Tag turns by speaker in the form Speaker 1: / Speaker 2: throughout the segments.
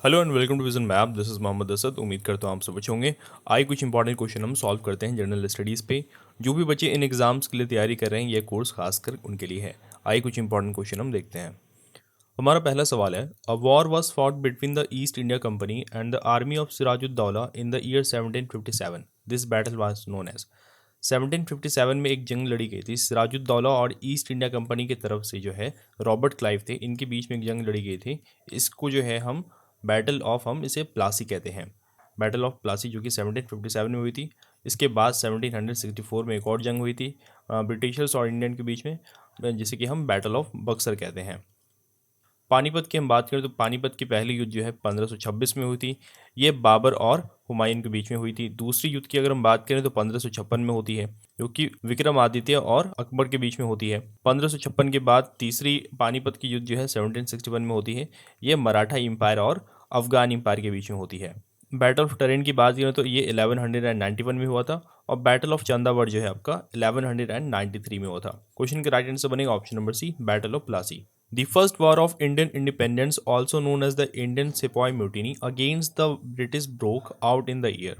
Speaker 1: Hello and welcome to Vision Map. This is Mohammad Asad. उम्मीद करता हूँ आप सब अच्छे होंगे। आइए कुछ इंपॉर्टेंट क्वेश्चन हम सॉल्व करते हैं जनरल स्टडीज़ पे। जो भी बच्चे इन एग्जाम्स के लिए तैयारी कर रहे हैं, ये कोर्स खासकर उनके लिए है। आइए कुछ इंपॉर्टेंट क्वेश्चन हम देखते हैं। हमारा पहला सवाल है, a war was fought between the East India Company and the army of Sirajuddaulah in the year 1757। This battle was known as. 1757 में एक जंग लड़ी गई थी सिराजुद्दौला और ईस्ट इंडिया कंपनी की तरफ से, जो है रॉबर्ट क्लाइव थे, इनके बीच में एक जंग लड़ी गई थी। इसको जो है हम इसे प्लासी कहते हैं। बैटल ऑफ प्लासी जो कि 1757 में हुई थी। इसके बाद 1764 में एक और जंग हुई थी ब्रिटिशर्स और इंडियन के बीच में, जिसे कि हम बैटल ऑफ बक्सर कहते हैं। पानीपत की हम बात करें तो पानीपत की पहली युद्ध जो है 1526 में हुई थी। ये बाबर और हुमायूं के बीच में हुई थी। दूसरी युद्ध की अगर हम बात करें तो 1556 में होती है, जो कि विक्रमादित्य और अकबर के बीच में होती है। 1556 के बाद तीसरी पानीपत की युद्ध जो है 1761 में होती है। ये मराठा एम्पायर और अफगान एम्पायर के बीच में होती है। बैटल ऑफ टरेन की बात करें तो ये 1191 में हुआ था। और बैटल ऑफ चंदावड़ जो है आपका 1193 में हुआ था। क्वेश्चन के राइट आंसर बनेगा option number C, battle of Plassey. The first war of Indian independence, also known as the Indian Sepoy Mutiny against the British, broke out in the year।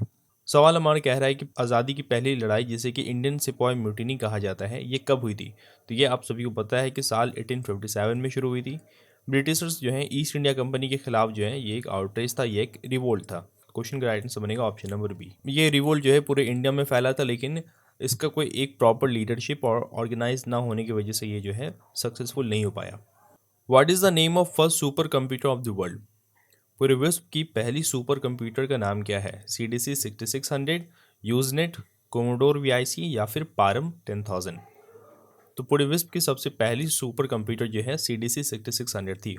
Speaker 1: सवाल हमारा कह रहा है कि आज़ादी की पहली लड़ाई, जिसे कि इंडियन सिपॉय म्यूटिनी कहा जाता है, ये कब हुई थी। तो ये आप सभी को पता है कि साल 1857 में शुरू हुई थी। ब्रिटिशर्स जो है ईस्ट इंडिया कंपनी के खिलाफ जो है, ये एक आउटरीच था, ये एक रिवोल्ट था। क्वेश्चन का राइट आंसर बनेगा ऑप्शन नंबर बी। ये रिवोल्ट जो है पूरे इंडिया में फैला था, लेकिन इसका कोई एक प्रॉपर लीडरशिप और ऑर्गेनाइज ना होने की वजह से ये जो है सक्सेसफुल नहीं हो पाया। What is the name of first super computer of the world. पूरे विश्व की पहली सुपर कंप्यूटर का नाम क्या है। CDC 6600, यूजनेट, कोमोडोर VIC या फिर पारम 10,000। तो पूरे विश्व की सबसे पहली सुपर कंप्यूटर जो है CDC 6600 थी,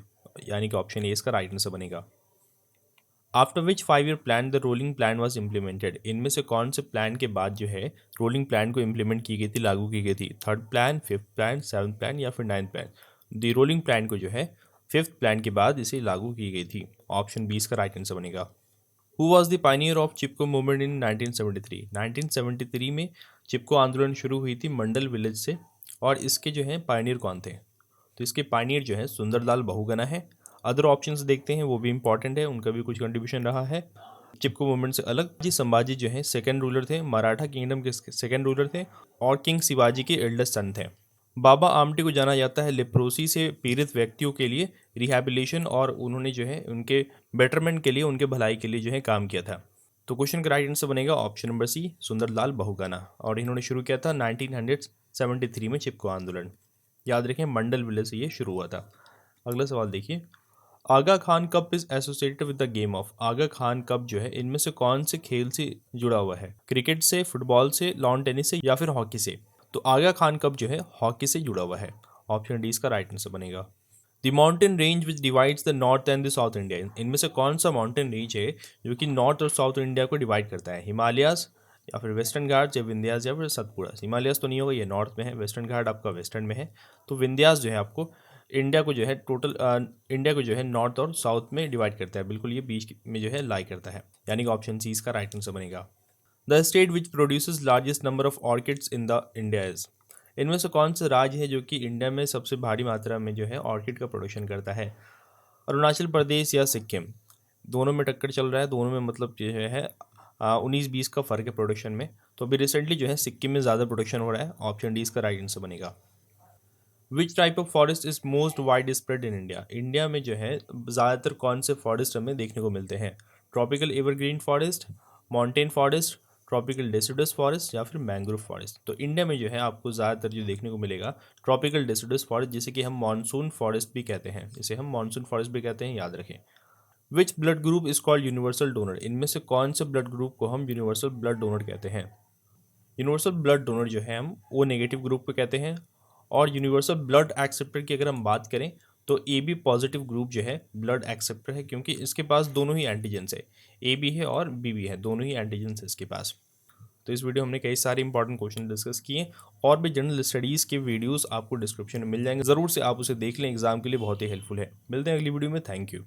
Speaker 1: यानी कि ऑप्शन ए इसका राइट आंसर बनेगा। After which 5 year plan the rolling plan was implemented. इनमें से कौन से प्लान के बाद जो है रोलिंग प्लान को इम्प्लीमेंट की गई थी, लागू की गई थी। Third plan, fifth plan, seventh plan या फिर ninth plan. The rolling plan को जो है फिफ्थ प्लान के बाद इसे लागू की गई थी। ऑप्शन बी इसका राइट आंसर बनेगा। Who was the pioneer of Chipko movement in 1973। 1973 में चिपको आंदोलन शुरू हुई थी मंडल विलेज से। और इसके जो है पाइनियर कौन थे। तो इसके पाइनियर जो है सुंदरलाल बहुगुणा है। अदर ऑप्शंस देखते हैं, वो भी इंपॉर्टेंट है, उनका भी कुछ कंट्रीब्यूशन रहा है चिपको मूवमेंट से अलग। जी संभाजी जो है सेकंड रूलर थे, मराठा किंगडम के सेकंड रूलर थे और किंग शिवाजी के एल्डेस्ट सन थे। बाबा आमटे को जाना जाता है लेप्रोसी से पीड़ित व्यक्तियों के लिए रिहैबिलिटेशन, और उन्होंने जो है उनके बेटरमेंट के लिए, उनके भलाई के लिए जो है काम किया था। तो क्वेश्चन का राइट आंसर बनेगा option number C, Sunderlal Bahuguna. और इन्होंने शुरू किया था 1973 में चिपको आंदोलन। याद रखें मंडल विलेज से ये शुरू हुआ था। अगला सवाल देखिए, Aga Khan Cup is associated with the game of. Aga Khan Cup जो है इनमें से कौन से खेल से जुड़ा हुआ है। क्रिकेट से, फुटबॉल से, लॉन टेनिस से या फिर हॉकी से। तो आगा खान कप जो है हॉकी से जुड़ा हुआ है। ऑप्शन डी इसका राइट आंसर बनेगा। The mountain range which divides the north and the south India. इनमें से कौन सा माउंटेन रेंज है जो कि नॉर्थ और साउथ इंडिया को डिवाइड करता है। हिमालयास या फिर वेस्टर्न घाट या विंध्यास या फिर सतपुड़ा। हिमालयास तो नहीं होगा, ये नॉर्थ में है। वेस्टर्न घाट आपका वेस्टर्न में है। तो विंध्यास जो है आपको इंडिया को जो है इंडिया को जो है नॉर्थ और साउथ में डिवाइड करता है। बिल्कुल ये बीच में जो है लाई करता है, यानी कि ऑप्शन सी इसका राइट आंसर बनेगा। The state which produces largest number of orchids in the India is. इनमें से कौन सा राज्य है जो कि इंडिया में सबसे भारी मात्रा में जो है ऑर्किड का प्रोडक्शन करता है। अरुणाचल प्रदेश या सिक्किम। दोनों में टक्कर चल रहा है, दोनों में मतलब जो है 19-20 का फ़र्क है प्रोडक्शन में। तो अभी रिसेंटली जो है सिक्किम में ज़्यादा प्रोडक्शन हो रहा है। ऑप्शन डी इसका राइट आंसर बनेगा। Which type of forest is most wide spread in India. India में जो है ज़्यादातर कौन से फॉरेस्ट हमें देखने को मिलते हैं। Tropical evergreen forest, mountain forest, tropical deciduous forest या फिर मैंग्रोव फॉरेस्ट। तो इंडिया में जो है आपको ज़्यादातर जो देखने को मिलेगा ट्रॉपिकल डेसिडस फॉरेस्ट, जिसे कि हम मानसून फॉरेस्ट भी कहते हैं। इसे हम मानसून फॉरेस्ट भी कहते हैं, याद रखें। Which blood group is called universal donor. इनमें से कौन से ब्लड ग्रुप को हम यूनिवर्सल ब्लड डोनर कहते हैं। यूनिवर्सल ब्लड डोनर जो है हम ओ नेगेटिव ग्रुप को कहते हैं। और यूनिवर्सल ब्लड एक्सेप्टर की अगर हम बात करें तो AB पॉजिटिव ग्रुप जो है ब्लड एक्सेप्टर है, क्योंकि इसके पास दोनों ही एंटीजेंस है। AB है और BB है, दोनों ही एंटीजेंस है इसके पास। तो इस वीडियो हमने कई सारे इंपॉर्टेंट क्वेश्चन डिस्कस किए। और भी जनरल स्टडीज़ के वीडियोस आपको डिस्क्रिप्शन में मिल जाएंगे, ज़रूर से आप उसे देख लें, एग्जाम के लिए बहुत ही हेल्पफुल है। मिलते हैं अगली वीडियो में। Thank you.